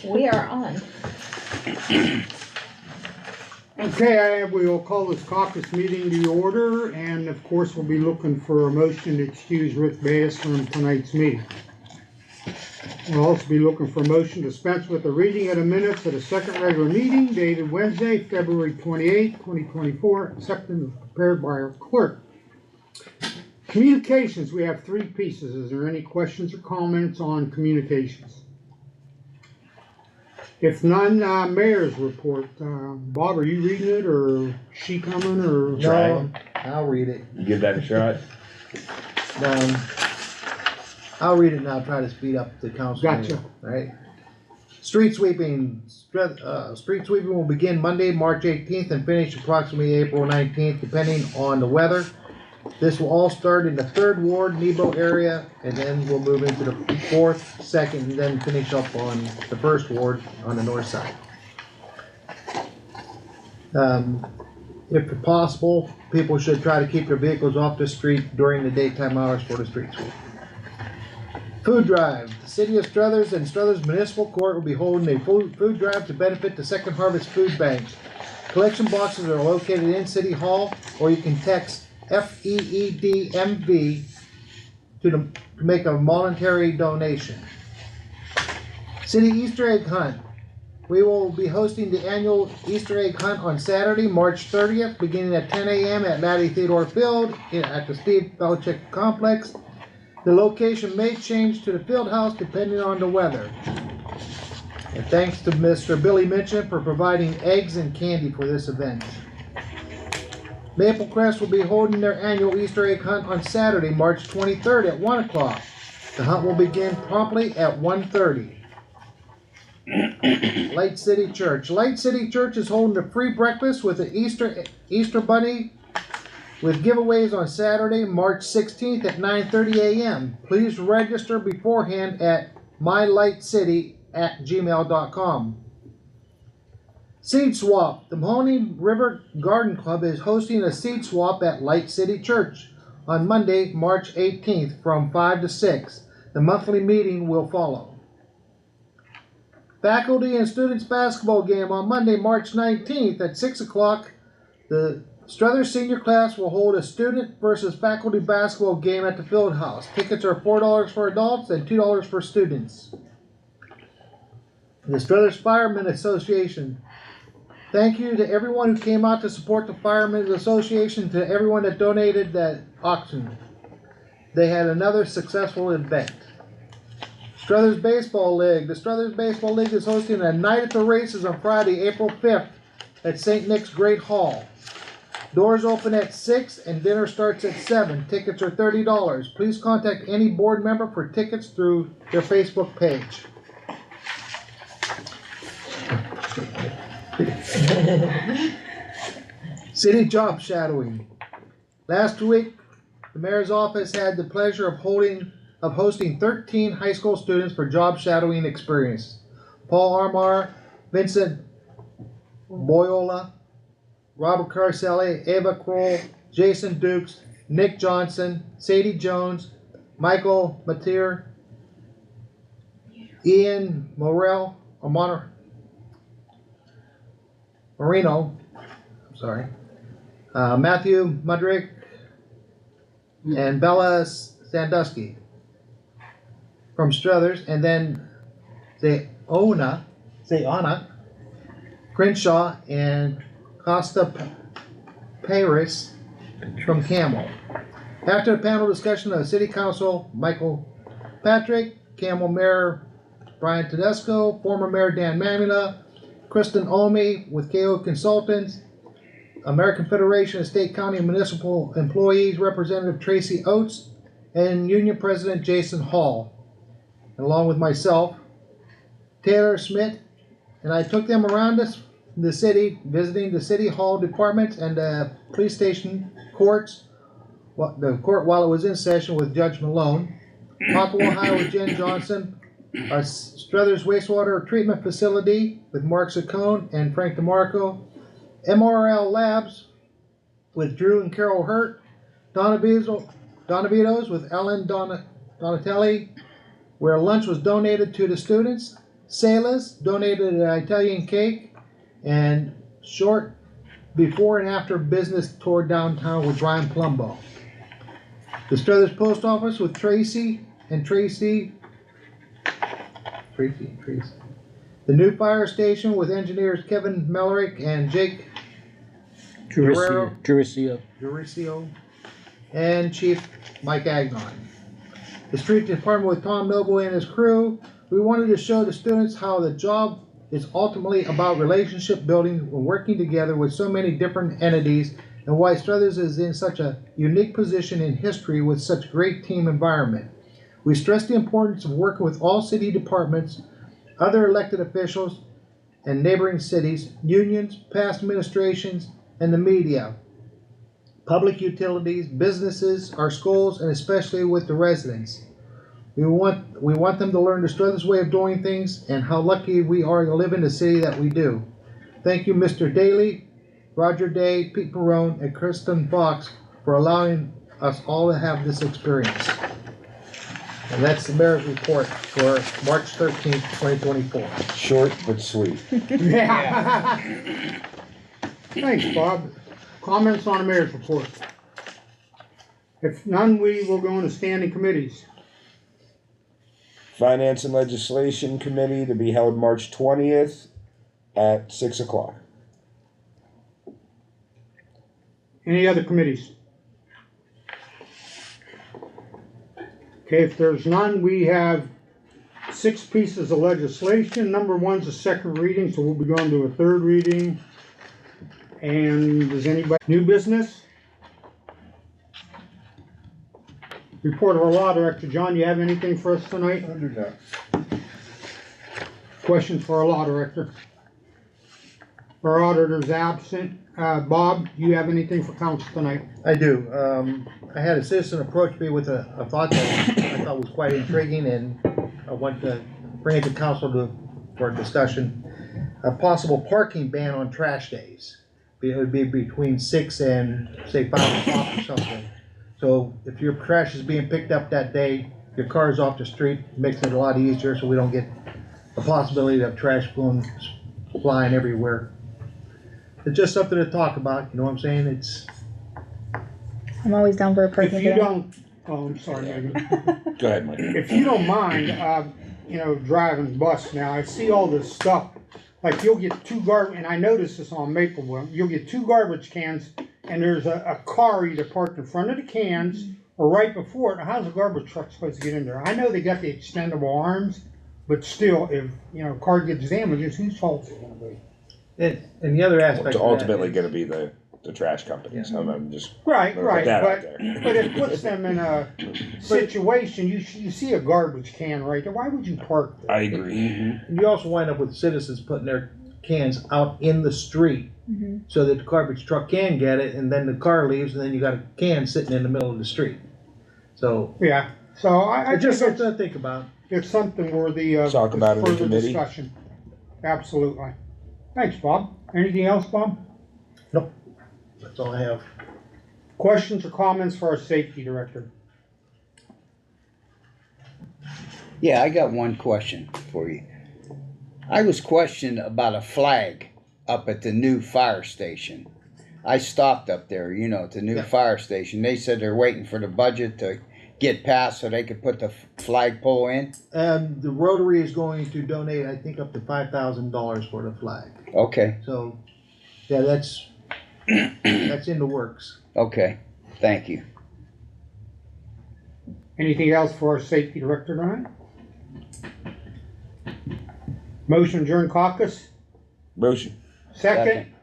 We are on. Okay, we will call this caucus meeting to order, and of course, we'll be looking for a motion to excuse Rick Bass from tonight's meeting. We'll also be looking for a motion to dispense with the reading of the minutes of the second regular meeting dated Wednesday, February 28, 2024, accepted and prepared by our clerk. Communications, we have three pieces. Is there any questions or comments on communications? If none, mayor's report. Bob, are you reading it, or she coming, or? No, I'll read it. You give that a shot? I'll read it and I'll try to speed up the council. Gotcha. Meeting, right? Street sweeping. Street sweeping will begin Monday, March 18th and finish approximately April 19th, depending on the weather. This will all start in the 3rd Ward, Nebo area, and then we'll move into the 4th, 2nd, and then finish up on the 1st Ward on the north side. If possible, people should try to keep their vehicles off the street during the daytime hours for the street sweep. Food drive. The city of Struthers and Struthers Municipal Court will be holding a food drive to benefit the Second Harvest Food Bank. Collection boxes are located in City Hall, or you can text FEEDMV to make a voluntary donation. City Easter Egg Hunt. We will be hosting the annual Easter Egg Hunt on Saturday, March 30th, beginning at 10 a.m. at Matty Theodore Field at the Steve Belichick Complex. The location may change to the field house depending on the weather. And thanks to Mr. Billy Minchin for providing eggs and candy for this event. Maple Crest will be holding their annual Easter egg hunt on Saturday, March 23rd at 1 o'clock. The hunt will begin promptly at 1:30. Light City Church. Light City Church is holding a free breakfast with the Easter Bunny with giveaways on Saturday, March 16th at 9:30 a.m. Please register beforehand at mylightcity@gmail.com. Seed Swap. The Mahoney River Garden Club is hosting a seed swap at Light City Church on Monday, March 18th from 5 to 6. The monthly meeting will follow. Faculty and students basketball game on Monday, March 19th at 6 o'clock. The Struthers senior class will hold a student versus faculty basketball game at the field house. Tickets are $4 for adults and $2 for students. The Struthers Firemen Association. Thank you to everyone who came out to support the Firemen's Association, to everyone that donated that auction. They had another successful event. Struthers Baseball League. The Struthers Baseball League is hosting a night at the races on Friday, April 5th at St. Nick's Great Hall. Doors open at 6 and dinner starts at 7. Tickets are $30. Please contact any board member for tickets through their Facebook page. City job shadowing. Last week, the mayor's office had the pleasure of hosting 13 high school students for job shadowing experience. Paul Armar, Vincent Boyola, Robert Carcelli, Ava Kroll, Jason Dukes, Nick Johnson, Sadie Jones, Michael Mateer, Ian Morrell, Marino, Matthew Mudrick, and Bella Sandusky from Struthers, and then Zayana Crenshaw and Costa Paris from Camel. After the panel discussion of the City Council, Michael Patrick, Camel Mayor Brian Tedesco, former Mayor Dan Mamula, Kristen Omi with KO Consultants, American Federation of State, County, and Municipal Employees Representative Tracy Oates, and Union President Jason Hall, along with myself, Taylor Smith, and I took them around the city, visiting the City Hall departments and the police station courts, the court while it was in session with Judge Malone, Popple, Ohio with Jen Johnson, our Struthers Wastewater Treatment Facility with Mark Saccone and Frank DeMarco, MRL Labs with Drew and Carol Hurt, Donavitos with Ellen Donatelli, where lunch was donated to the students, Salas donated an Italian cake, and short before and after business tour downtown with Brian Plumbo. The Struthers Post Office with Tracy. The new fire station with engineers Kevin Mellerick and Jake Juricio, and Chief Mike Agnon. The street department with Tom Noble and his crew. We wanted to show the students how the job is ultimately about relationship building and working together with so many different entities, and why Struthers is in such a unique position in history with such great team environment. We stress the importance of working with all city departments, other elected officials, and neighboring cities, unions, past administrations, and the media, public utilities, businesses, our schools, and especially with the residents. We want them to learn the Struthers way of doing things and how lucky we are to live in the city that we do. Thank you, Mr. Daly, Roger Day, Pete Perone, and Kristen Fox for allowing us all to have this experience. And that's the mayor's report for March 13th, 2024. Short but sweet. Yeah. Thanks, Bob. Comments on the mayor's report? If none, we will go into standing committees. Finance and Legislation Committee to be held March 20th at 6 o'clock. Any other committees? Okay, if there's none, we have 6 pieces of legislation. Number 1's a second reading, so we'll be going to a third reading. And does anybody, new business? Report of our law director. John, you have anything for us tonight? I do not. Questions for our law director? Our auditor's absent. Bob, do you have anything for council tonight? I do. I had a citizen approach me with a thought that I thought was quite intriguing, and I want to bring it to council for discussion. A possible parking ban on trash days. It would be between 6 and say 5 o'clock or something. So if your trash is being picked up that day, your car is off the street, makes it a lot easier so we don't get the possibility of trash flying everywhere. It's just something to talk about, you know what I'm saying? I'm always down for a parking If you ban. don't, oh, I'm sorry, Megan. Go ahead, Mike. If you don't mind, driving bus now, I see all this stuff. Like you'll get 2 garbage, and I noticed this on Mapleville, you'll get 2 garbage cans, and there's a car either parked in front of the cans or right before it. Now, how's a garbage truck supposed to get in there? I know they got the extendable arms, but still, if, a car gets damaged, whose fault is it gonna be? And the other aspect It's of that ultimately is- going to be the trash companies. I'm just Right, gonna put that out there. but it puts them in a situation, you see a garbage can right there, why would you park there? I agree. And you also wind up with citizens putting their cans out in the street so that the garbage truck can get it, and then the car leaves, and then you got a can sitting in the middle of the street. So Yeah, so I it's just think something to think about. it's something worthy of Talk about it in further committee. discussion. Absolutely. Thanks, Bob. Anything else, Bob? Nope, that's all I have. Questions or comments for our safety director? Yeah, I got one question for you. I was questioned about a flag up at the new fire station. I stopped up there, at the new fire station. They said they're waiting for the budget to get passed so they could put the flagpole in. And the Rotary is going to donate, I think, up to $5,000 for the flag. Okay, So, yeah, that's in the works. okay, thank you. Anything else for our safety director tonight? Motion adjourn caucus? Motion. Second? Second.